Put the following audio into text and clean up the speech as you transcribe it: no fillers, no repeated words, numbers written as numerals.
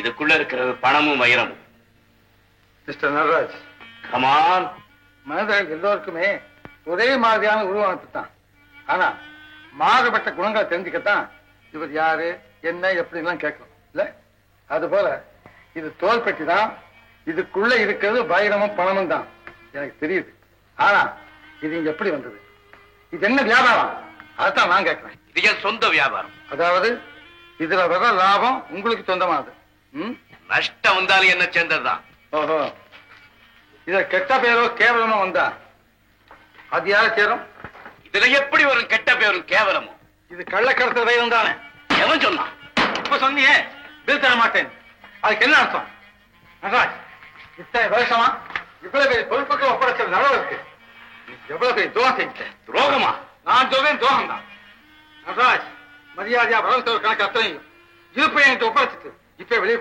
இதுக்குள்ள இருக்கிறது பணமும் வைரமும். Mister Nataraj, come on. மனிதர்கள் எல்லோருக்குமே ஒரே மாதிரியான உருவமைப்பு தான். ஆனா மாறுபட்ட குணங்களை தெரிஞ்சுக்கத்தான் இவர் யாரு என்ன எப்படிலாம் கேட்கணும் இல்ல. அது போல இது தோல் பெட்டி தான். இதுக்குள்ள இருக்கிறது வைரமும் பணமும் தான். எனக்கு தெரியுது. ஆனா இது இங்க எப்படி வந்தது? இது என்ன வியாபாரம்? அதான் நான் கேட்கிறேன். இது என் சொந்த வியாபாரம். அதாவது இதுல வர லாபம் உங்களுக்கு சொந்தமானது. நஷ்டம் வந்தாலும் என்ன சேர்ந்ததுதான். ஓஹோ, இத கெட்ட பேரோ கேவலமோ வந்தா அது யார சேரும்? இதுல எப்படி வரும் கெட்ட பேரும் கேவலமும்? இது கள்ளக்கடத்தல் வைரம் தானே? எவன் சொன்னான்? இப்ப சொன்னியே பில் தர மாட்டேன், அதுக்கு என்ன அர்த்தம்? நடராஜ், இத்தனை வருஷமா இவ்வளவு பெரிய பொறுப்புக்கு ஒப்படைச்சது நடவு இருக்கு. எவ்வளவு பெரிய துரோகம் செஞ்சேன். துரோகமா? நான் சொல்றேன் துரோகம் தான். நடராஜ், மரியாதையா வளர்ந்த கணக்கு அத்தனையும் இருப்பை என்கிட்ட ஒப்படைச்சிட்டு இப்ப வெளியே